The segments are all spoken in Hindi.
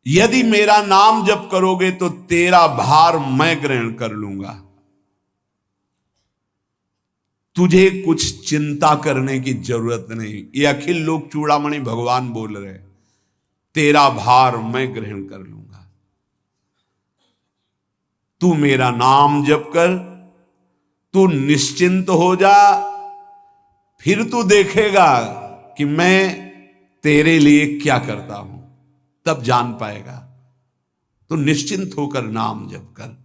यदि मेरा नाम जप करोगे तो तेरा भार मैं ग्रहण कर लूंगा। तुझे कुछ चिंता करने की जरूरत नहीं। ये अखिल लोक चूड़ामणि भगवान बोल रहे, तेरा भार मैं ग्रहण कर लूंगा। तू मेरा नाम जप कर, तू निश्चिंत हो जा, फिर तू देखेगा कि मैं तेरे लिए क्या करता हूं, तब जान पाएगा। तो निश्चिंत होकर नाम जप कर।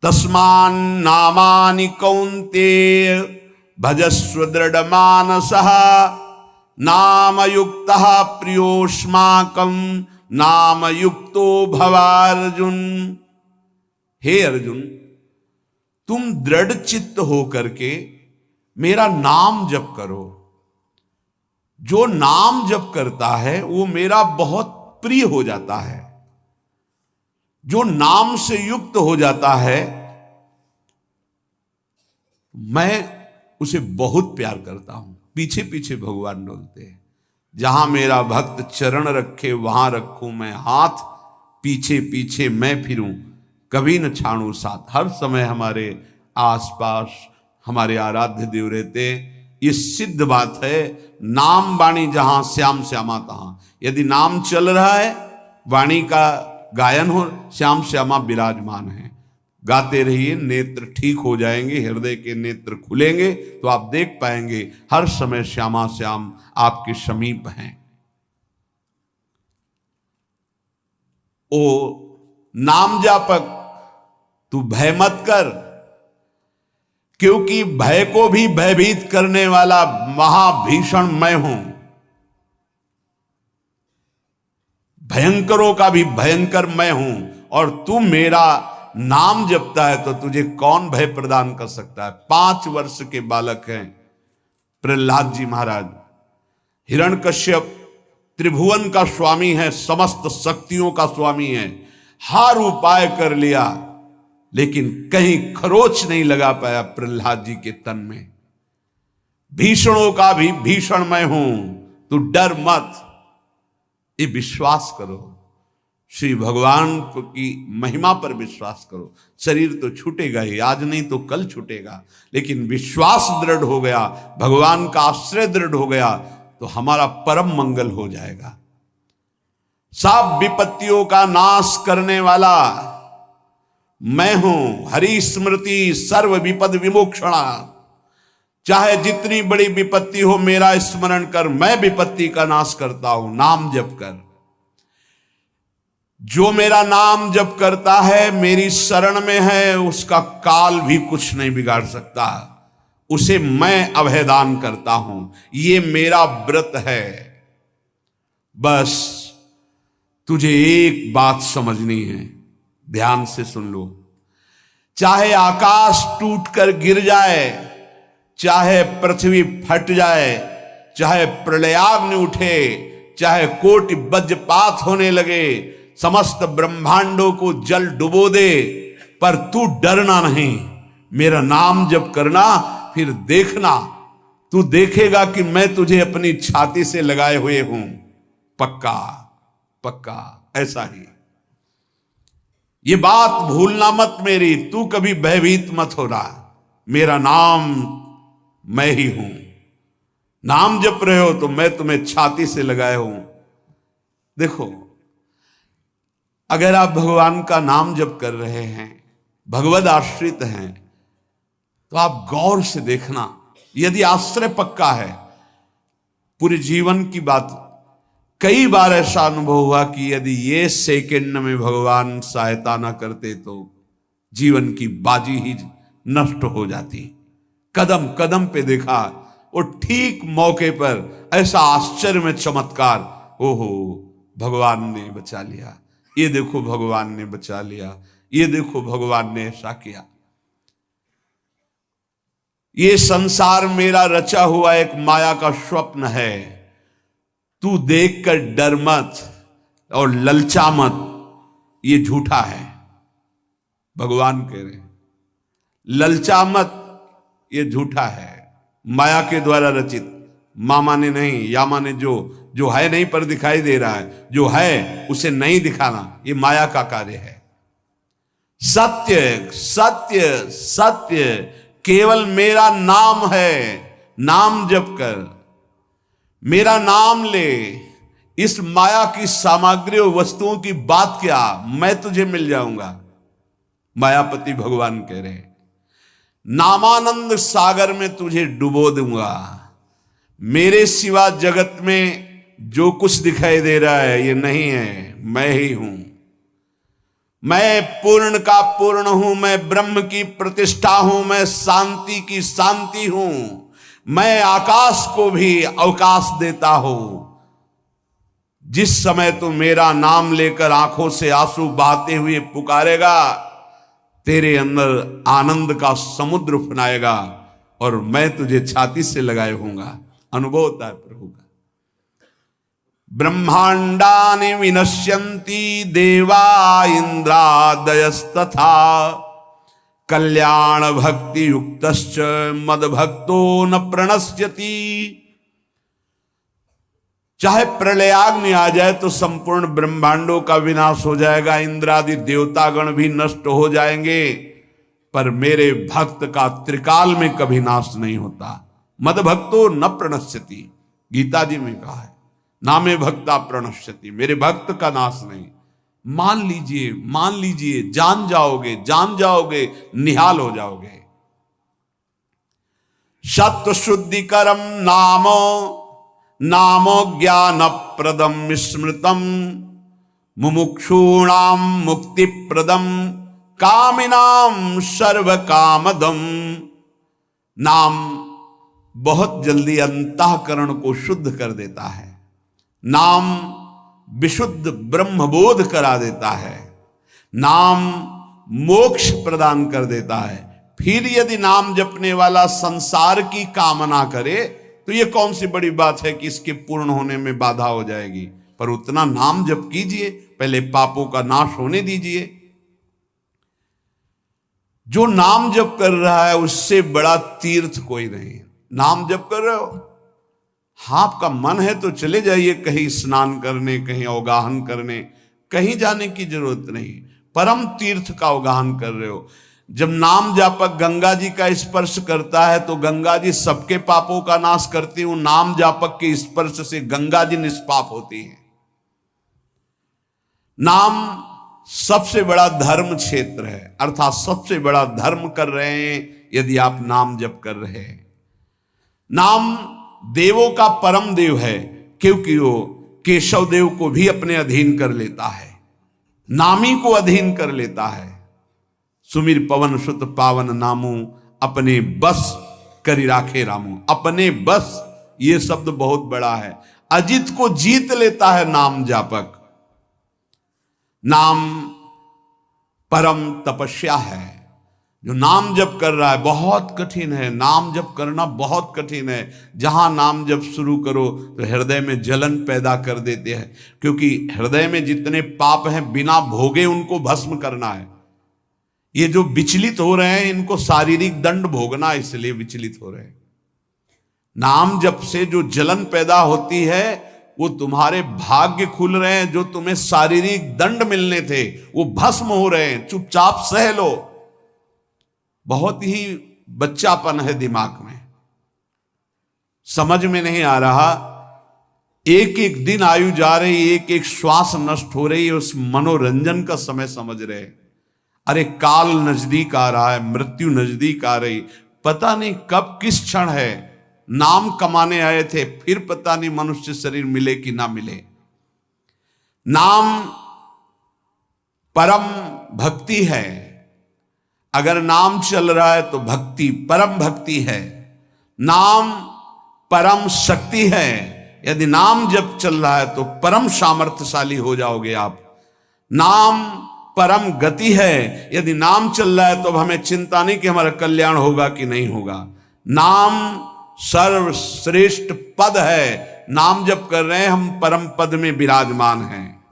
तस्मान नामानि कौन्तेय भजस्व दृढ़ मानसः नाम युक्तः प्रियोष्माकं नाम युक्तो भवार्जुन। हे अर्जुन, तुम दृढ़ चित्त होकर के मेरा नाम जप करो। जो नाम जप करता है वो मेरा बहुत प्रिय हो जाता है। जो नाम से युक्त हो जाता है मैं उसे बहुत प्यार करता हूं। पीछे पीछे भगवान डोलते हैं। जहां मेरा भक्त चरण रखे वहां रखूं मैं हाथ, पीछे पीछे मैं फिरूं कभी न छाड़ू साथ। हर समय हमारे आसपास हमारे आराध्य देव रहते। ये सिद्ध बात है। नाम वाणी जहां श्याम श्यामा तहां। यदि नाम चल रहा है, वाणी का गायन हो, श्याम श्यामा विराजमान है। गाते रहिए, नेत्र ठीक हो जाएंगे, हृदय के नेत्र खुलेंगे तो आप देख पाएंगे हर समय श्यामा श्याम आपके समीप हैं। ओ नाम जापक, तू भय मत कर, क्योंकि भय को भी भयभीत करने वाला महाभीषण मैं हूं। भयंकरों का भी भयंकर मैं हूं। और तू मेरा नाम जपता है तो तुझे कौन भय प्रदान कर सकता है। 5 वर्ष के बालक हैं प्रहलाद जी महाराज। हिरण्यकश्यप त्रिभुवन का स्वामी है, समस्त शक्तियों का स्वामी है। हर उपाय कर लिया लेकिन कहीं खरोच नहीं लगा पाया प्रहलाद जी के तन में। भीषणों का भी भीषण मैं हूं, तू डर मत। ये विश्वास करो, श्री भगवान की महिमा पर विश्वास करो। शरीर तो छूटेगा ही, आज नहीं तो कल छूटेगा, लेकिन विश्वास दृढ़ हो गया, भगवान का आश्रय दृढ़ हो गया तो हमारा परम मंगल हो जाएगा। सब विपत्तियों का नाश करने वाला मैं हूं। हरि स्मृति सर्व विपद विमोक्षणा। चाहे जितनी बड़ी विपत्ति हो मेरा स्मरण कर, मैं विपत्ति का नाश करता हूं। नाम जप कर। जो मेरा नाम जप करता है, मेरी शरण में है, उसका काल भी कुछ नहीं बिगाड़ सकता। उसे मैं अभयदान करता हूं। ये मेरा व्रत है। बस तुझे एक बात समझनी है, ध्यान से सुन लो। चाहे आकाश टूटकर गिर जाए, चाहे पृथ्वी फट जाए, चाहे प्रलयाग्नि उठे, चाहे कोटि वज्रपात होने लगे, समस्त ब्रह्मांडों को जल डुबो दे, पर तू डरना नहीं। मेरा नाम जप करना, फिर देखना, तू देखेगा कि मैं तुझे अपनी छाती से लगाए हुए हूं। पक्का पक्का ऐसा ही। ये बात भूलना मत मेरी। तू कभी भयभीत मत हो रहा। मेरा नाम मैं ही हूं। नाम जप रहे हो तो मैं तुम्हें छाती से लगाए हूं। देखो, अगर आप भगवान का नाम जप कर रहे हैं, भगवद आश्रित हैं, तो आप गौर से देखना। यदि आश्रय पक्का है, पूरे जीवन की बात, कई बार ऐसा अनुभव हुआ कि यदि ये सेकंड में भगवान सहायता ना करते तो जीवन की बाजी ही नष्ट हो जाती। कदम कदम पे देखा, और ठीक मौके पर ऐसा आश्चर्य में चमत्कार, ओहो भगवान ने बचा लिया, ये देखो भगवान ने बचा लिया, ये देखो भगवान ने ऐसा किया। ये संसार मेरा रचा हुआ एक माया का स्वप्न है। तू देखकर डर मत और ललचा मत, ये झूठा है। भगवान कह रहे हैं ललचा मत, ये झूठा है, माया के द्वारा रचित। मां माने नहीं, या माने जो है नहीं पर दिखाई दे रहा है, जो है उसे नहीं दिखाना, ये माया का कार्य है। सत्य सत्य सत्य केवल मेरा नाम है। नाम जप कर, मेरा नाम ले। इस माया की सामग्री और वस्तुओं की बात क्या, मैं तुझे मिल जाऊंगा। मायापति भगवान कह रहे हैं, नामानंद सागर में तुझे डुबो दूंगा। मेरे सिवा जगत में जो कुछ दिखाई दे रहा है ये नहीं है, मैं ही हूं। मैं पूर्ण का पूर्ण हूं, मैं ब्रह्म की प्रतिष्ठा हूं, मैं शांति की शांति हूं, मैं आकाश को भी अवकाश देता हूं। जिस समय तू मेरा नाम लेकर आंखों से आंसू बहाते हुए पुकारेगा, तेरे अंदर आनंद का समुद्र उफनाएगा और मैं तुझे छाती से लगाए होऊंगा। अनुभव होता है प्रभु का। ब्रह्मांडानि विनश्यन्ति देवा इंद्रादयस्तथा कल्याण भक्ति युक्तश्च मद भक्तो न प्रणश्यति। चाहे प्रलयाग्नि आ जाए तो संपूर्ण ब्रह्मांडों का विनाश हो जाएगा, इंद्रादि देवतागण भी नष्ट हो जाएंगे, पर मेरे भक्त का त्रिकाल में कभी नाश नहीं होता। मद भक्तो न प्रणश्यति, गीता जी में कहा है, नामे भक्ता प्रणश्यति, मेरे भक्त का नाश नहीं। मान लीजिए, मान लीजिए, जान जाओगे, निहाल हो जाओगे। सत्व शुद्धिकरम नामो ज्ञान प्रदम स्मृतम मुमुक्षूणाम मुक्ति प्रदम कामिनाम सर्व कामदम। नाम बहुत जल्दी अंतःकरण को शुद्ध कर देता है। नाम विशुद्ध ब्रह्मबोध करा देता है। नाम मोक्ष प्रदान कर देता है। फिर यदि नाम जपने वाला संसार की कामना करे तो ये कौन सी बड़ी बात है कि इसके पूर्ण होने में बाधा हो जाएगी। पर उतना नाम जप कीजिए, पहले पापों का नाश होने दीजिए। जो नाम जप कर रहा है उससे बड़ा तीर्थ कोई नहीं। नाम जप कर रहे हो, हाँ आपका मन है तो चले जाइए कहीं स्नान करने, कहीं अवगाहन करने, कहीं जाने की जरूरत नहीं। परम तीर्थ का अवगाहन कर रहे हो। जब नाम जापक गंगा जी का स्पर्श करता है तो गंगा जी सबके पापों का नाश करती हूं। नाम जापक के स्पर्श से गंगा जी निष्पाप होती है। नाम सबसे बड़ा धर्म क्षेत्र है, अर्थात सबसे बड़ा धर्म कर रहे हैं यदि आप नाम जप कर रहे हैं। नाम देवों का परम देव है, क्योंकि वो केशव देव को भी अपने अधीन कर लेता है, नामी को अधीन कर लेता है। सुमिर पवन सुत पावन नामू अपने बस करी राखे रामू। अपने बस, ये शब्द बहुत बड़ा है। अजित को जीत लेता है नाम जापक। नाम परम तपस्या है। जो नाम जप कर रहा है बहुत कठिन है, नाम जप करना बहुत कठिन है। जहां नाम जप शुरू करो तो हृदय में जलन पैदा कर देते हैं, क्योंकि हृदय में जितने पाप हैं बिना भोगे उनको भस्म करना है। ये जो विचलित हो रहे हैं इनको शारीरिक दंड भोगना, इसलिए विचलित हो रहे हैं। नाम जप से जो जलन पैदा होती है वो तुम्हारे भाग्य खुल रहे हैं। जो तुम्हें शारीरिक दंड मिलने थे वो भस्म हो रहे हैं। चुपचाप सह लो। बहुत ही बच्चापन है दिमाग में, समझ में नहीं आ रहा। एक एक दिन आयु जा रही, एक एक श्वास नष्ट हो रही है, उस मनोरंजन का समय समझ रहे। अरे काल नजदीक आ रहा है, मृत्यु नजदीक आ रही, पता नहीं कब किस क्षण है। नाम कमाने आए थे, फिर पता नहीं मनुष्य शरीर मिले कि ना मिले। नाम परम भक्ति है। अगर नाम चल रहा है तो भक्ति परम भक्ति है। नाम परम शक्ति है। यदि नाम जब चल रहा है तो परम सामर्थ्यशाली हो जाओगे आप। नाम परम गति है। यदि नाम चल रहा है तो अब हमें चिंता नहीं कि हमारा कल्याण होगा कि नहीं होगा। नाम सर्वश्रेष्ठ पद है। नाम जप कर रहे हैं हम, परम पद में विराजमान हैं।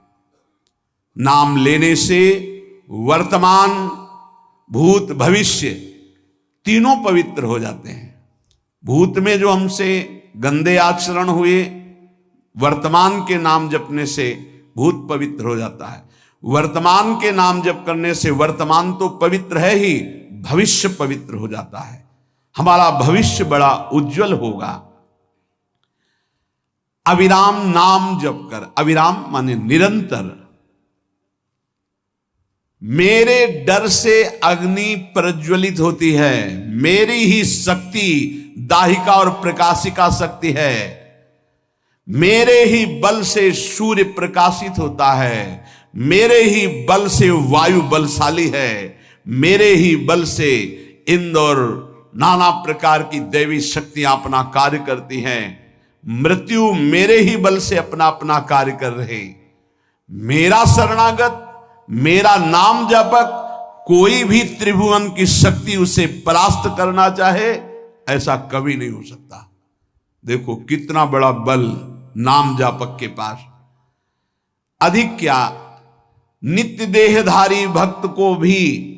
नाम लेने से वर्तमान भूत भविष्य तीनों पवित्र हो जाते हैं। भूत में जो हमसे गंदे आचरण हुए। वर्तमान के नाम जपने से भूत पवित्र हो जाता है। वर्तमान के नाम जप करने से वर्तमान तो पवित्र है ही, भविष्य पवित्र हो जाता है। हमारा भविष्य बड़ा उज्जवल होगा। अविराम नाम जप कर, अविराम माने निरंतर। मेरे डर से अग्नि प्रज्वलित होती है, मेरी ही शक्ति दाहिका और प्रकाशिका शक्ति है, मेरे ही बल से सूर्य प्रकाशित होता है, मेरे ही बल से वायु बलशाली है, मेरे ही बल से इंद्र और नाना प्रकार की दैवी शक्तियां अपना कार्य करती हैं। मृत्यु मेरे ही बल से अपना अपना कार्य कर रहे। मेरा शरणागत, मेरा नाम जापक, कोई भी त्रिभुवन की शक्ति उसे परास्त करना चाहे ऐसा कभी नहीं हो सकता। देखो कितना बड़ा बल नाम जापक के पास। अधिक क्या, नित्य देहधारी भक्त को भी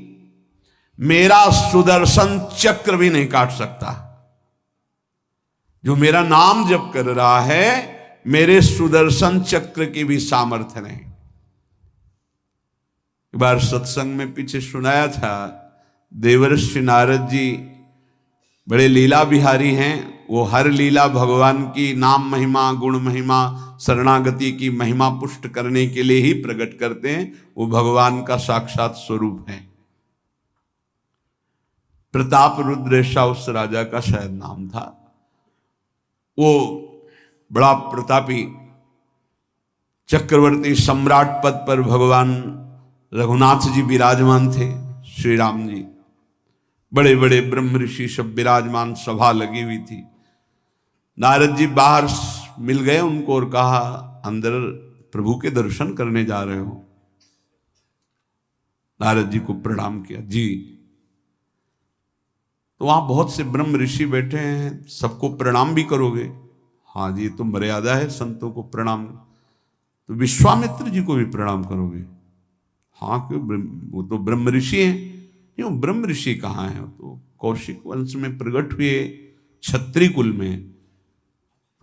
मेरा सुदर्शन चक्र भी नहीं काट सकता। जो मेरा नाम जप कर रहा है, मेरे सुदर्शन चक्र की भी सामर्थ्य नहीं। एक बार सत्संग में पीछे सुनाया था, देवर्षि नारद जी बड़े लीला बिहारी हैं। वो हर लीला भगवान की नाम महिमा, गुण महिमा, शरणागति की महिमा पुष्ट करने के लिए ही प्रकट करते हैं। वो भगवान का साक्षात स्वरूप है। प्रताप रुद्र ऐसा उस राजा का शायद नाम था। वो बड़ा प्रतापी चक्रवर्ती सम्राट पद पर भगवान रघुनाथ जी विराजमान थे। श्री राम जी, बड़े बड़े ब्रह्म ऋषि सब विराजमान, सभा लगी हुई थी। नारद जी बाहर मिल गए उनको और कहा, अंदर प्रभु के दर्शन करने जा रहे हो? नारद जी को प्रणाम किया। जी। तो वहां बहुत से ब्रह्म ऋषि बैठे हैं, सबको प्रणाम भी करोगे? हाँ जी, तो मर्यादा है संतों को प्रणाम। तो विश्वामित्र जी को भी प्रणाम करोगे? हाँ, क्यों, वो तो ब्रह्म ऋषि हैं। क्यों, ब्रह्म ऋषि कहाँ हैं? तो कौशिक वंश में प्रकट हुए, क्षत्रिय कुल में।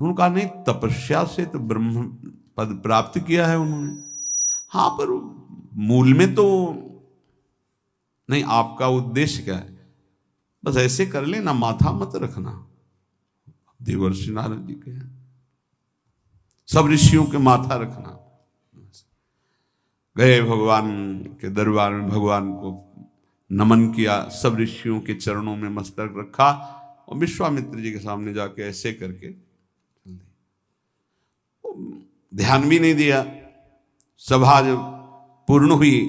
तो उन्होंने कहा नहीं, तपस्या से तो ब्रह्म पद प्राप्त किया है उन्होंने। हाँ, पर मूल में तो नहीं। आपका उद्देश्य क्या है? बस ऐसे कर लेना, माथा मत रखना। देवर्षि नारद जी के सब ऋषियों के माथा रखना। गए भगवान के दरबार में, भगवान को नमन किया, सब ऋषियों के चरणों में मस्तक रखा और विश्वामित्र जी के सामने जाके ऐसे करके ध्यान भी नहीं दिया। सभा जब पूर्ण हुई,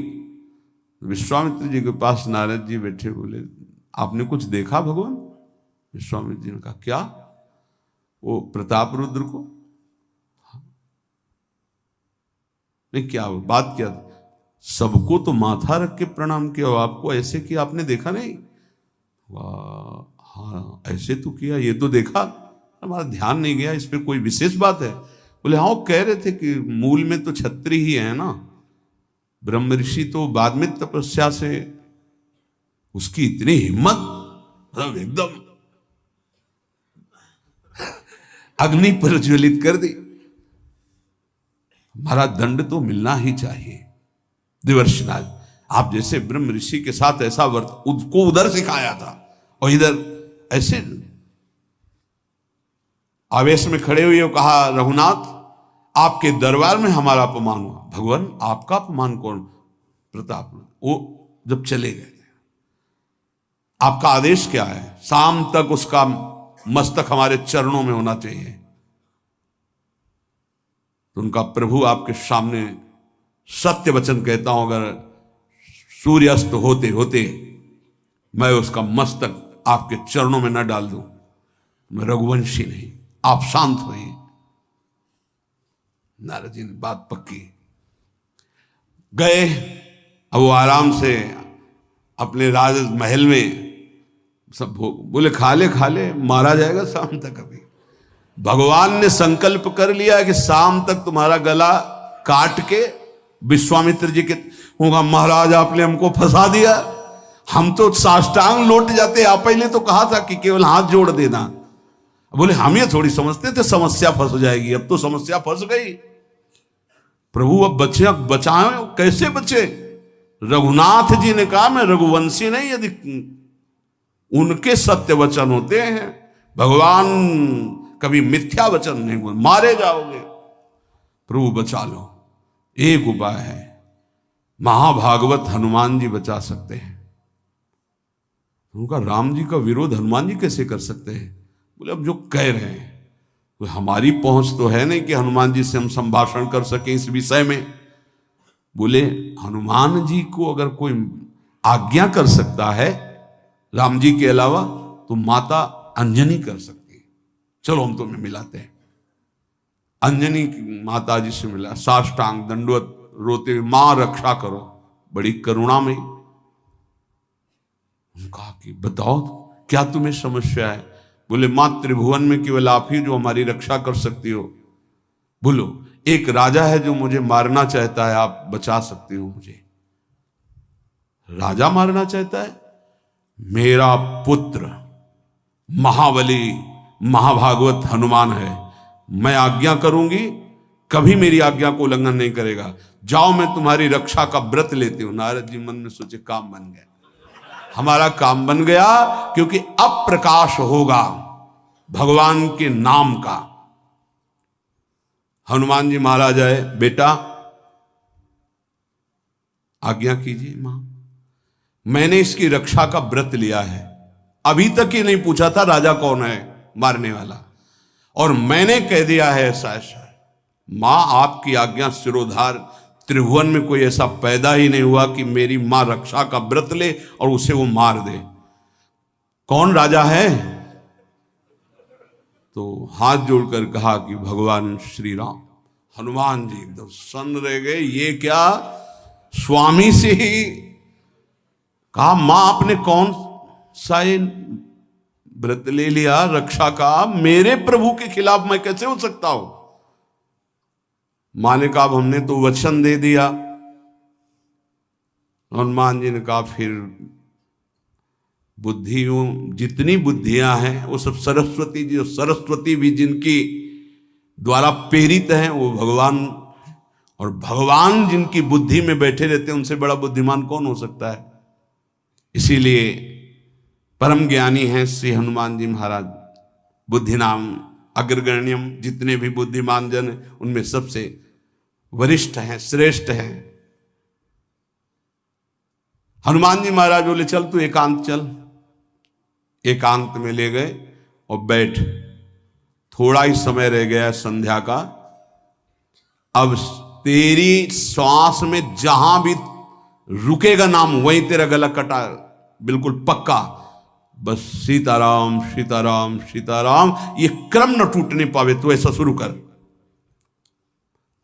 विश्वामित्र जी के पास नारद जी बैठे, बोले आपने कुछ देखा भगवान? विश्वामित्र जी ने कहा क्या? वो प्रताप रुद्र को? नहीं, क्या बात क्या? सबको तो माथा रख के प्रणाम किया, आपको ऐसे किया, आपने देखा नहीं? वाह, हाँ ऐसे तो किया, ये तो देखा, हमारा ध्यान नहीं गया, इस पर कोई विशेष बात है? बोले हाँ, वो कह रहे थे कि मूल में तो क्षत्रिय ही है ना, ब्रह्म ऋषि तो बाद में तपस्या से, उसकी इतनी हिम्मत, मतलब एकदम अग्नि प्रज्वलित कर दी। हमारा दंड तो मिलना ही चाहिए। देवर्षिनाथ, आप जैसे ब्रह्म ऋषि के साथ ऐसा उसको उधर सिखाया था और इधर ऐसे आवेश में खड़े हुए कहा, रघुनाथ आपके दरबार में हमारा अपमान हुआ। भगवान आपका अपमान कौन? प्रताप। वो जब चले गए, आपका आदेश क्या है? शाम तक उसका मस्तक हमारे चरणों में होना चाहिए। तो उनका प्रभु आपके सामने सत्य वचन कहता हूं, अगर सूर्यास्त होते होते मैं उसका मस्तक आपके चरणों में न डाल दूं, मैं रघुवंशी नहीं। आप शांत हुए। नारद जी ने बात पक्की। गए, अब वो आराम से अपने राज महल में सब बोले खा ले, मारा जाएगा शाम तक। अभी भगवान ने संकल्प कर लिया कि शाम तक तुम्हारा गला काट के विश्वामित्र जी के होगा, महाराज आपने हमको फंसा दिया, हम तो साष्टांग लौट जाते। आप पहले तो कहा था कि केवल हाथ जोड़ देना। बोले हम ये थोड़ी समझते थे समस्या फंस जाएगी, अब तो समस्या फंस गई। प्रभु अब बचे, बचाए कैसे बचे? रघुनाथ जी ने कहा मैं रघुवंशी नहीं, यदि उनके सत्य वचन होते हैं, भगवान कभी मिथ्या वचन नहीं बोल, मारे जाओगे, प्रभु बचा लो। एक उपाय है, महाभागवत हनुमान जी बचा सकते हैं। उनका राम जी का विरोध हनुमान जी कैसे कर सकते हैं? बोले अब जो कह रहे हैं तो हमारी पहुंच तो है नहीं कि हनुमान जी से हम संभाषण कर सकें इस विषय में। बोले हनुमान जी को अगर कोई आज्ञा कर सकता है राम जी के अलावा तो माता अंजनी कर सकती है। चलो हम तुम्हें मिलाते हैं। अंजनी माता जी से मिला, साष्टांग दंडवत रोते हुए, मां रक्षा करो, बड़ी करुणा में। कहा कि बताओ क्या तुम्हें समस्या है? बोले मां त्रिभुवन में केवल आप ही जो हमारी रक्षा कर सकती हो। बोलो एक राजा है जो मुझे मारना चाहता है, आप बचा सकती हो मुझे। राजा मारना चाहता है? मेरा पुत्र महाबली महाभागवत हनुमान है, मैं आज्ञा करूंगी, कभी मेरी आज्ञा को उल्लंघन नहीं करेगा। जाओ मैं तुम्हारी रक्षा का व्रत लेती हूं। नारद जी मन में सोचे काम बन गया, हमारा काम बन गया, क्योंकि अब प्रकाश होगा भगवान के नाम का। हनुमान जी महाराज आए, बेटा आज्ञा कीजिए मां, मैंने इसकी रक्षा का व्रत लिया है। अभी तक ही नहीं पूछा था राजा कौन है मारने वाला, और मैंने कह दिया है ऐसा ऐसा। मां आपकी आज्ञा सिरोधार, त्रिभुवन में कोई ऐसा पैदा ही नहीं हुआ कि मेरी मां रक्षा का व्रत ले और उसे वो मार दे। कौन राजा है? तो हाथ जोड़कर कहा कि भगवान श्री राम। हनुमान जी एकदम सन्न रह गए, ये क्या? स्वामी से ही कहा मां आपने कौन सा व्रत ले लिया रक्षा का? मेरे प्रभु के खिलाफ मैं कैसे हो सकता हूं? मां ने कहा हमने तो वचन दे दिया। हनुमान जी ने कहा फिर बुद्धियों जितनी बुद्धियां हैं वो सब सरस्वती जी, सरस्वती भी जिनकी द्वारा प्रेरित हैं वो भगवान, और भगवान जिनकी बुद्धि में बैठे रहते हैं उनसे बड़ा बुद्धिमान कौन हो सकता है? इसीलिए परम ज्ञानी हैं श्री हनुमान जी महाराज। बुद्धि नाम अग्रगण्यम, जितने भी बुद्धिमान जन उनमें सबसे वरिष्ठ हैं, श्रेष्ठ हैं। हनुमान जी महाराज बोले चल तू एकांत चल। एकांत में ले गए और बैठ, थोड़ा ही समय रह गया संध्या का। अब तेरी श्वास में जहां भी रुकेगा नाम वहीं तेरा गला कटा, बिल्कुल पक्का। बस सीताराम सीताराम सीताराम, ये क्रम न टूटने पावे तो ऐसा शुरू कर।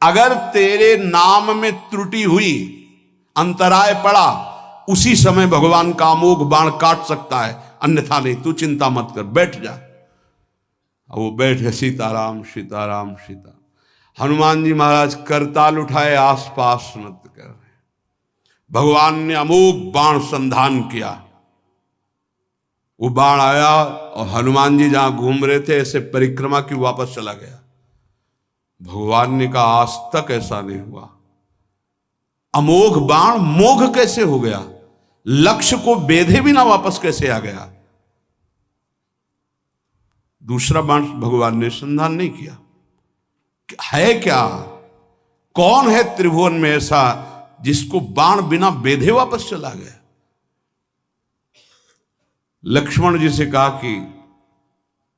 अगर तेरे नाम में त्रुटि हुई, अंतराय पड़ा, उसी समय भगवान का अमोघ बाण काट सकता है, अन्यथा नहीं। तू चिंता मत कर, बैठ जा। वो बैठ गए, सीताराम सीताराम सीता। हनुमान जी महाराज करताल उठाए, आसपास नत कर रहे। भगवान ने अमोघ बाण संधान किया। वो बाण आया और हनुमान जी जहां घूम रहे थे ऐसे परिक्रमा की वापस चला गया। भगवान ने कहा आज तक ऐसा नहीं हुआ। अमोघ बाण मोघ कैसे हो गया? लक्ष्य को बेधे बिना वापस कैसे आ गया? दूसरा बाण भगवान ने संधान नहीं किया। है क्या? कौन है त्रिभुवन में ऐसा जिसको बाण बिना बेधे वापस चला गया? लक्ष्मण जी से कहा कि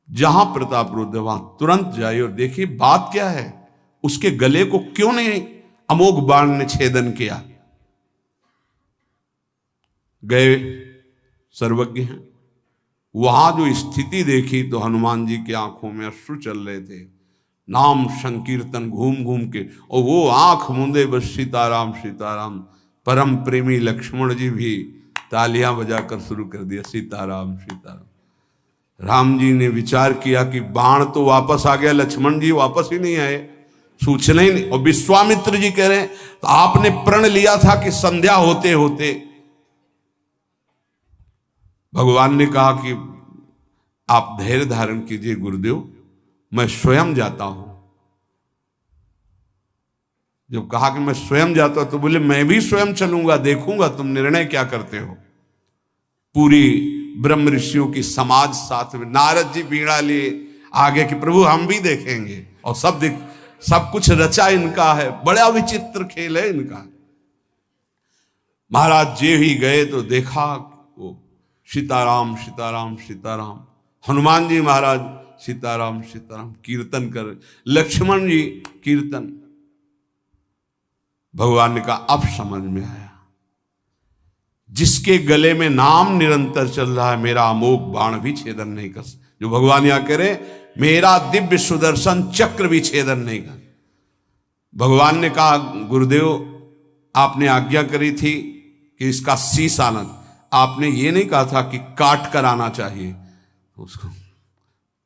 जहां प्रताप रुद्र वहां तुरंत जाइए और देखिए बात क्या है, उसके गले को क्यों नहीं अमोघ बाण ने छेदन किया। गए, सर्वज्ञ हैं। वहां जो स्थिति देखी तो हनुमान जी की आंखों में अश्रु चल रहे थे। नाम संकीर्तन घूम घूम के, और वो आंख मूंदे बस सीताराम सीताराम। परम प्रेमी लक्ष्मण जी भी तालियां बजाकर शुरू कर दिया, सीताराम सीताराम। राम जी ने विचार किया कि बाण तो वापस आ गया, लक्ष्मण जी वापस ही नहीं आए, सूचना ही नहीं। और विश्वामित्र जी कह रहे हैं तो आपने प्रण लिया था कि संध्या होते होते। भगवान ने कहा कि आप धैर्य धारण कीजिए गुरुदेव, मैं स्वयं जाता हूं। जब कहा कि मैं स्वयं जाता हूं तो बोले मैं भी स्वयं चलूंगा, देखूंगा तुम निर्णय क्या करते हो। पूरी ब्रह्म ऋषियों की समाज साथ में, नारद जी बीड़ा लिए आगे कि प्रभु हम भी देखेंगे, और सब कुछ रचा इनका है, बड़ा विचित्र खेल है इनका। महाराज जी ही गए तो देखा वो सीताराम सीताराम सीताराम, हनुमान जी महाराज सीताराम सीताराम कीर्तन कर, लक्ष्मण जी कीर्तन। भगवान ने कहा अब समझ में आया, जिसके गले में नाम निरंतर चल रहा है, मेरा अमोघ बाण भी छेदन नहीं कर सकता। जो भगवान यहां कह रहे, मेरा दिव्य सुदर्शन चक्र भी छेदन नहीं कर। भगवान ने कहा गुरुदेव आपने आज्ञा करी थी कि इसका शीश आना, आपने ये नहीं कहा था कि काट कर आना चाहिए, उसको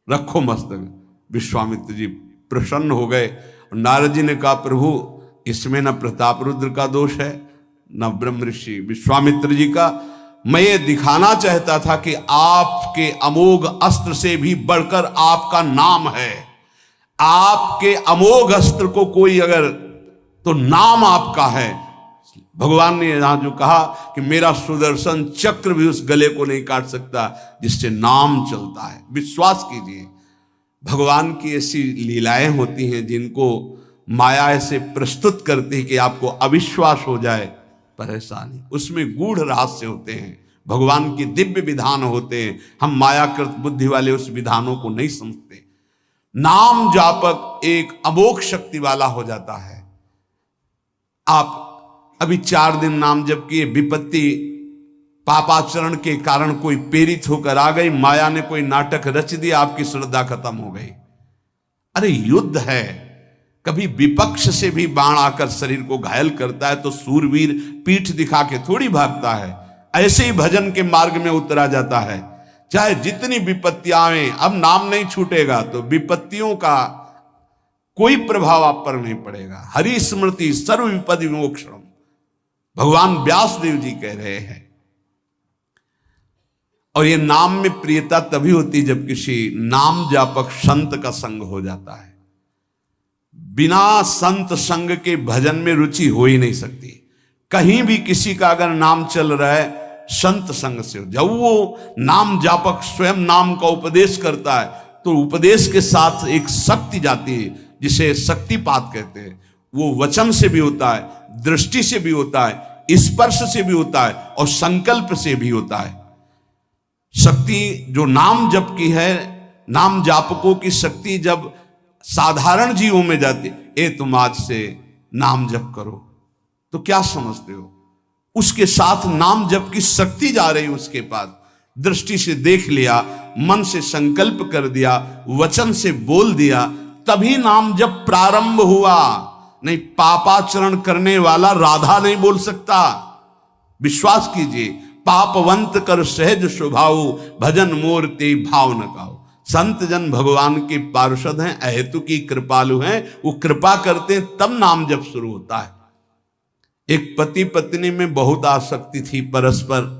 रखो मस्तक। विश्वामित्र जी प्रसन्न हो गए। और नारद जी ने कहा प्रभु इसमें न प्रताप रुद्र का दोष है न ब्रह्म ऋषि विश्वामित्र जी का, मैं ये दिखाना चाहता था कि आपके अमोघ अस्त्र से भी बढ़कर आपका नाम है। आपके अमोघ अस्त्र को कोई अगर, तो नाम आपका है। भगवान ने यहां जो कहा कि मेरा सुदर्शन चक्र भी उस गले को नहीं काट सकता जिससे नाम चलता है। विश्वास कीजिए, भगवान की ऐसी लीलाएं होती हैं जिनको माया ऐसे प्रस्तुत करती है कि आपको अविश्वास हो जाए, परेशानी। उसमें गूढ़ रहस्य होते हैं, भगवान के दिव्य विधान होते हैं, हम मायाकृत बुद्धि वाले उस विधानों को नहीं समझते। नाम जापक एक अमोघ शक्ति वाला हो जाता है। आप अभी 4 दिन नाम जप किए, विपत्ति पापाचरण के कारण कोई प्रेरित होकर आ गई, माया ने कोई नाटक रच दिया, आपकी श्रद्धा खत्म हो गई। अरे युद्ध है, कभी विपक्ष से भी बाण आकर शरीर को घायल करता है तो सूरवीर पीठ दिखा के थोड़ी भागता है। ऐसे ही भजन के मार्ग में उतरा जाता है, चाहे जितनी विपत्तियां आए, अब नाम नहीं छूटेगा तो विपत्तियों का कोई प्रभाव आप पर नहीं पड़ेगा। हरि स्मृति सर्व विपदि विमोक्षणम, भगवान व्यास देव जी कह रहे हैं। और ये नाम में प्रियता तभी होती जब किसी नाम जापक संत का संग हो जाता है। बिना संत संग के भजन में रुचि हो ही नहीं सकती। कहीं भी किसी का अगर नाम चल रहा है, संत संग से, जब वो नाम जापक स्वयं नाम का उपदेश करता है तो उपदेश के साथ एक शक्ति जाती है जिसे शक्तिपात कहते हैं। वो वचन से भी होता है, दृष्टि से भी होता है, स्पर्श से भी होता है और संकल्प से भी होता है। शक्ति जो नाम जप की है, नाम जापकों की शक्ति जब साधारण जीवों में जाती, ए तुम आज से नाम जप करो, तो क्या समझते हो? उसके साथ नाम जप की शक्ति जा रही उसके पास। दृष्टि से देख लिया, मन से संकल्प कर दिया, वचन से बोल दिया, तभी नाम जप प्रारंभ हुआ। नहीं, पापाचरण करने वाला राधा नहीं बोल सकता। विश्वास कीजिए, पापवंत कर सहज स्वभाव, भजन मोर ते भाव न काऊ। संत जन भगवान के पार्षद हैं, अहेतु की कृपालु हैं, वो कृपा करते हैं तब नाम जप शुरू होता है। एक पति पत्नी में बहुत आसक्ति थी परस्पर,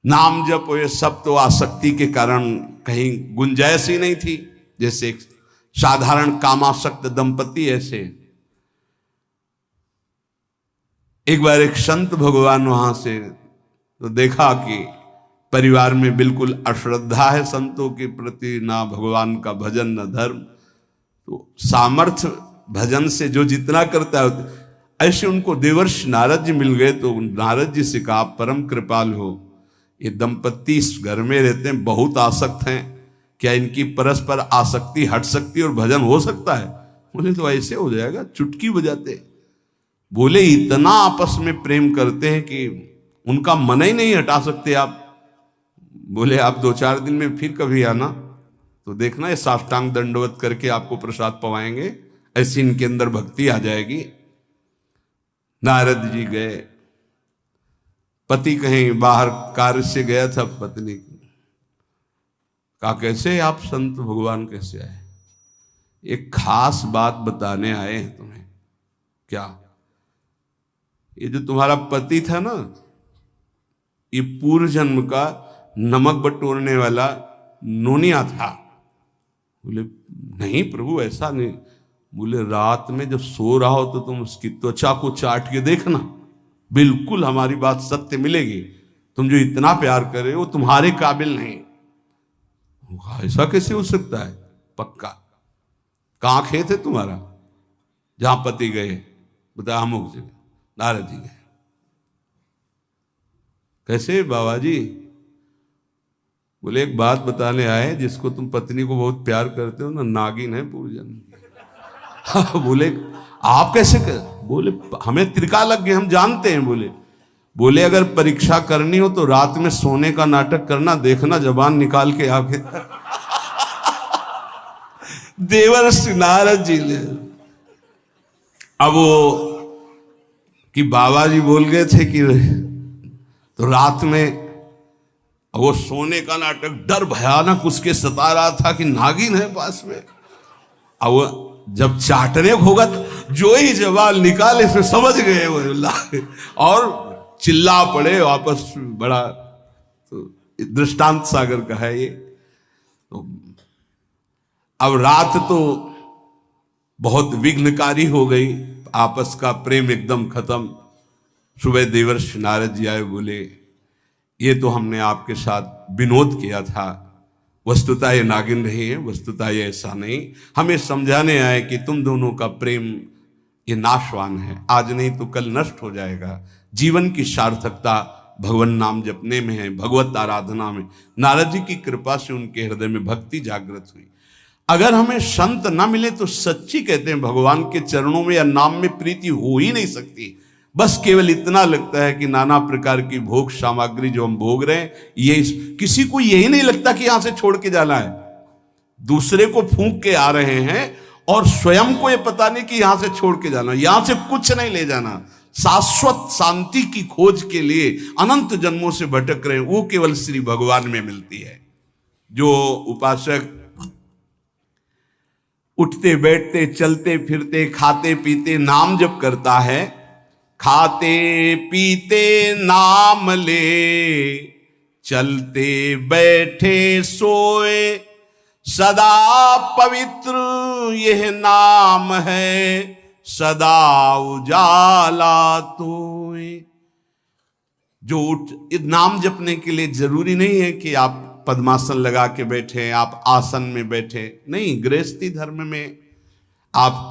नाम जप ये सब तो आसक्ति के कारण कहीं गुंजाइश ही नहीं थी। जैसे एक साधारण कामासक्त दंपति, ऐसे एक बार एक संत भगवान वहां से तो देखा कि परिवार में बिल्कुल अश्रद्धा है संतों के प्रति, ना भगवान का भजन न धर्म। तो सामर्थ्य भजन से जो जितना करता है, ऐसे उनको देवर्षि नारद जी मिल गए। तो नारद जी से कहा, परम कृपाल हो, ये दंपत्ति इस घर में रहते हैं, बहुत आसक्त हैं, क्या इनकी परस्पर आसक्ति हट सकती है और भजन हो सकता है? बोले तो ऐसे हो जाएगा, चुटकी बजाते। बोले इतना आपस में प्रेम करते हैं कि उनका मन ही नहीं हटा सकते आप। बोले आप 2-4 दिन में फिर कभी आना तो देखना, ये साष्टांग दंडवत करके आपको प्रसाद पवाएंगे, ऐसी इनके अंदर भक्ति आ जाएगी। नारद जी गए, पति कहीं बाहर कार्य से गया था, पत्नी कहा कैसे आप संत भगवान कैसे आए? एक खास बात बताने आए हैं तुम्हें। क्या? ये जो तुम्हारा पति था ना, ये पूर्व जन्म का नमक बटोरने वाला नोनिया था। बोले नहीं प्रभु ऐसा नहीं। बोले रात में जब सो रहा हो तो तुम उसकी त्वचा को चाट के देखना, बिल्कुल हमारी बात सत्य मिलेगी। तुम जो इतना प्यार कर रहे हो तुम्हारे काबिल नहीं। ऐसा कैसे हो सकता है? पक्का। कहां खेत है तुम्हारा? जहां पति गए, बता अमुक जगह। नारद जी गए। कैसे बाबा जी? बोले एक बात बताने आए, जिसको तुम पत्नी को बहुत प्यार करते हो ना, नागिन है पूजन। बोले आप कैसे कर? बोले हमें त्रिका लग गए, हम जानते हैं। बोले अगर परीक्षा करनी हो तो रात में सोने का नाटक करना, देखना जबान निकाल के आके। देवर्षि नारद जी ने अब वो कि बाबा जी बोल गए थे कि तो रात में वो सोने का नाटक, डर भयानक उसके सता रहा था कि नागिन है पास में। अब जब चाटने होगा तो जो ही जवाब निकाले फिर समझ गए वो, और चिल्ला पड़े वापस। बड़ा तो दृष्टांत सागर का है ये। तो अब रात तो बहुत विघ्नकारी हो गई, आपस का प्रेम एकदम खत्म। सुबह देवर्षि नारद जी आए, बोले ये तो हमने आपके साथ विनोद किया था, वस्तुतः ये नागिन रही है, वस्तुतः ये ऐसा नहीं। हमें समझाने आए कि तुम दोनों का प्रेम ये नाशवान है, आज नहीं तो कल नष्ट हो जाएगा। जीवन की सार्थकता भगवान नाम जपने में है, भगवत आराधना में। नारद जी की कृपा से उनके हृदय में भक्ति जागृत हुई। अगर हमें संत ना मिले तो सच्ची कहते हैं भगवान के चरणों में या नाम में प्रीति हो ही नहीं सकती। बस केवल इतना लगता है कि नाना प्रकार की भोग सामग्री जो हम भोग रहे हैं, ये किसी को यही नहीं लगता कि यहां से छोड़ के जाना है। दूसरे को फूंक के आ रहे हैं और स्वयं को ये पता नहीं कि यहां से छोड़ के जाना, यहां से कुछ नहीं ले जाना। शाश्वत शांति की खोज के लिए अनंत जन्मों से भटक रहे हैं, वो केवल श्री भगवान में मिलती है। जो उपासक उठते बैठते चलते फिरते खाते पीते नाम जप करता है, खाते पीते नाम ले, चलते बैठे सोए, सदा पवित्र यह नाम है, सदा उजाला तोए। जो नाम जपने के लिए जरूरी नहीं है कि आप पद्मासन लगा के बैठे, आप आसन में बैठे, नहीं। गृहस्थी धर्म में आप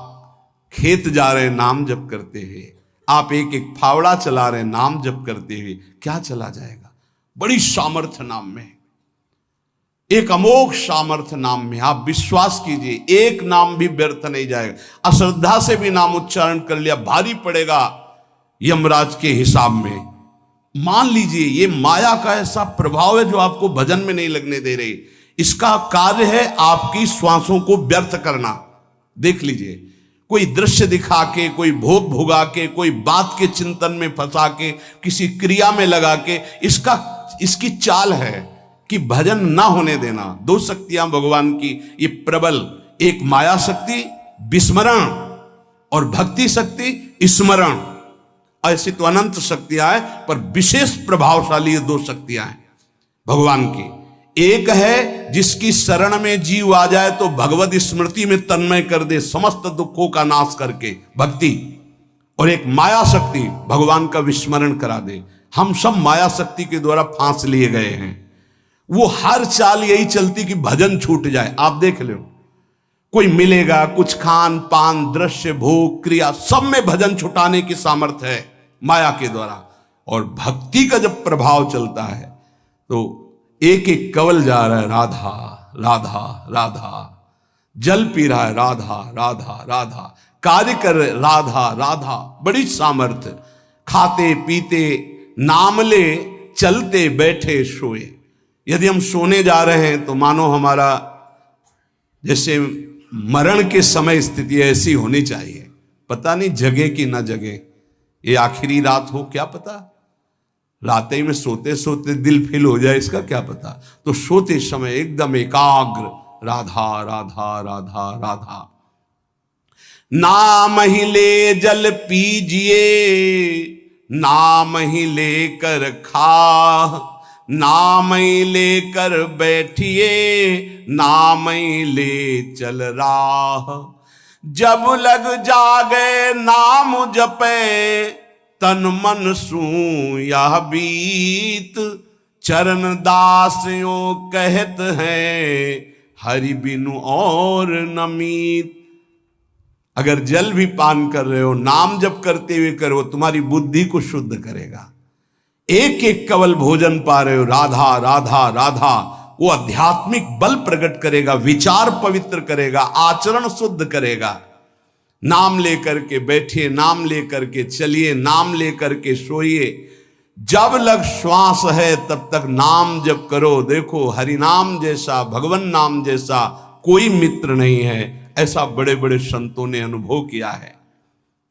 खेत जा रहे नाम जप करते हुए, आप एक एक फावड़ा चला रहे नाम जप करते हुए, क्या चला जाएगा? बड़ी सामर्थ्य नाम में, एक अमोघ सामर्थ्य नाम में। आप विश्वास कीजिए, एक नाम भी व्यर्थ नहीं जाएगा। अश्रद्धा से भी नाम उच्चारण कर लिया, भारी पड़ेगा यमराज के हिसाब में। मान लीजिए ये माया का ऐसा प्रभाव है जो आपको भजन में नहीं लगने दे रही। इसका कार्य है आपकी श्वासों को व्यर्थ करना। देख लीजिए, कोई दृश्य दिखा के, कोई भोग भोगा के, कोई बात के चिंतन में फंसा के, किसी क्रिया में लगा के, इसकी चाल है कि भजन ना होने देना। दो शक्तियां भगवान की ये प्रबल, एक माया शक्ति विस्मरण और भक्ति शक्ति स्मरण। ऐसी तो अनंत शक्तियां हैं, पर विशेष प्रभावशाली ये दो शक्तियां हैं भगवान की। एक है जिसकी शरण में जीव आ जाए तो भगवत स्मृति में तन्मय कर दे, समस्त दुखों का नाश करके, भक्ति। और एक माया शक्ति भगवान का विस्मरण करा दे। हम सब माया शक्ति के द्वारा फांस लिए गए हैं। वो हर चाल यही चलती कि भजन छूट जाए। आप देख लो, कोई मिलेगा, कुछ खान पान दृश्य भोग क्रिया सब में भजन छुटाने की सामर्थ्य है माया के द्वारा। और भक्ति का जब प्रभाव चलता है तो एक एक कवल जा रहा है राधा राधा राधा, जल पी रहा है राधा राधा राधा, कार्य कर रहे राधा राधा, बड़ी सामर्थ्य। खाते पीते नाम ले, चलते बैठे सोए। यदि हम सोने जा रहे हैं तो मानो हमारा जैसे मरण के समय स्थिति ऐसी होनी चाहिए। पता नहीं जगे कि ना जगे, ये आखिरी रात हो, क्या पता। रात ही में सोते सोते दिल फिल हो जाए, इसका क्या पता। तो सोते समय एकदम एकाग्र, राधा राधा राधा राधा। नाम ही ले जल पीजिए, नाम ही लेकर खा, नाम ही लेकर बैठिए, नाम ही ले चल राह। जब लग जागे नाम जपे, तन मन सू यह बीत। चरण दास यो कहत हैं, हरि बिनु और नमीत। अगर जल भी पान कर रहे हो, नाम जप करते हुए करो, तुम्हारी बुद्धि को शुद्ध करेगा। एक एक कवल भोजन पा रहे हो, राधा राधा राधा, वो आध्यात्मिक बल प्रकट करेगा, विचार पवित्र करेगा, आचरण शुद्ध करेगा। नाम लेकर के बैठिए, नाम लेकर के चलिए, नाम लेकर के सोइए। जब लग श्वास है तब तक नाम जप करो। देखो, हरि नाम जैसा, भगवान नाम जैसा कोई मित्र नहीं है, ऐसा बड़े बड़े संतों ने अनुभव किया है।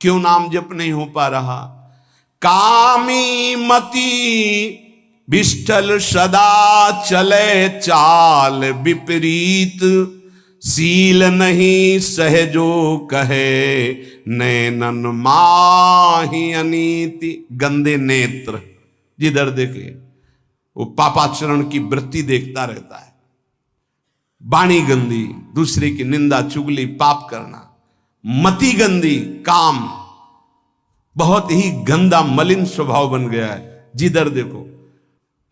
क्यों नाम जप नहीं हो पा रहा? कामी मति विष्ठल सदा चले चाल विपरीत। सील नहीं सहजो कहे, नैनन माही अनीति। गंदे नेत्र, जिधर देखे वो पापाचरण की वृत्ति देखता रहता है। वाणी गंदी, दूसरे की निंदा चुगली पाप करना। मति गंदी, काम बहुत ही गंदा मलिन स्वभाव बन गया है। जिधर देखो,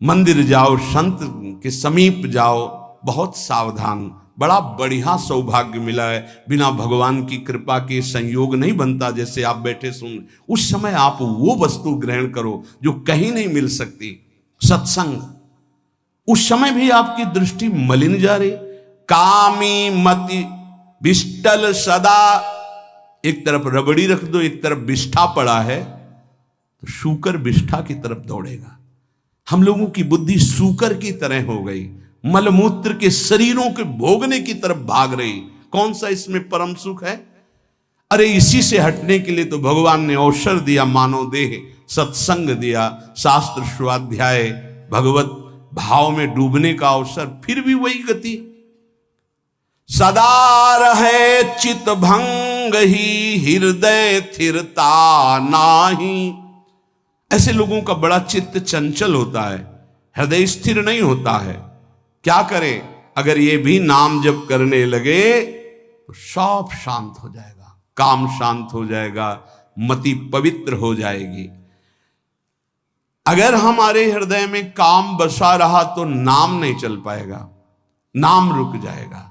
मंदिर जाओ, संत के समीप जाओ, बहुत सावधान। बड़ा बढ़िया सौभाग्य मिला है, बिना भगवान की कृपा के संयोग नहीं बनता। जैसे आप बैठे सुन, उस समय आप वो वस्तु ग्रहण करो जो कहीं नहीं मिल सकती, सत्संग। उस समय भी आपकी दृष्टि मलिन जा रही। कामी मति विष्टल सदा, एक तरफ रबड़ी रख दो, एक तरफ बिष्ठा पड़ा है, तो शूकर बिष्ठा की तरफ दौड़ेगा। हम लोगों की बुद्धि शूकर की तरह हो गई, मलमूत्र के शरीरों के भोगने की तरफ भाग रही। कौन सा इसमें परम सुख है? अरे इसी से हटने के लिए तो भगवान ने अवसर दिया, मानव देह, सत्संग दिया, शास्त्र स्वाध्याय, भगवत भाव में डूबने का अवसर। फिर भी वही गति। सदा रहे चित भंग ही, हृदय स्थिरता नाही। ऐसे लोगों का बड़ा चित्त चंचल होता है, हृदय स्थिर नहीं होता है। क्या करें? अगर ये भी नाम जप करने लगे तो सब शांत हो जाएगा, काम शांत हो जाएगा, मति पवित्र हो जाएगी। अगर हमारे हृदय में काम बसा रहा तो नाम नहीं चल पाएगा, नाम रुक जाएगा।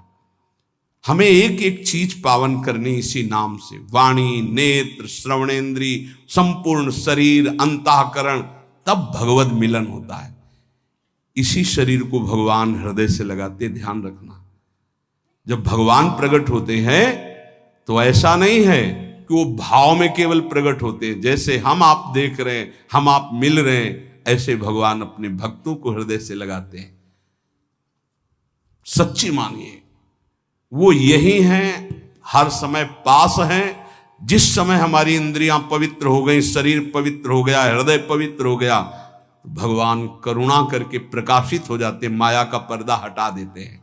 हमें एक एक चीज पावन करनी इसी नाम से। वाणी, नेत्र, श्रवणेन्द्री, संपूर्ण शरीर, अंतःकरण, तब भगवत मिलन होता है। इसी शरीर को भगवान हृदय से लगाते, ध्यान रखना। जब भगवान प्रकट होते हैं तो ऐसा नहीं है कि वो भाव में केवल प्रकट होते हैं। जैसे हम आप देख रहे हैं, हम आप मिल रहे हैं, ऐसे भगवान अपने भक्तों को हृदय से लगाते हैं। सच्ची मानिए, वो यही हैं, हर समय पास हैं। जिस समय हमारी इंद्रियां पवित्र हो गई, शरीर पवित्र हो गया, हृदय पवित्र हो गया, भगवान करुणा करके प्रकाशित हो जाते, माया का पर्दा हटा देते हैं।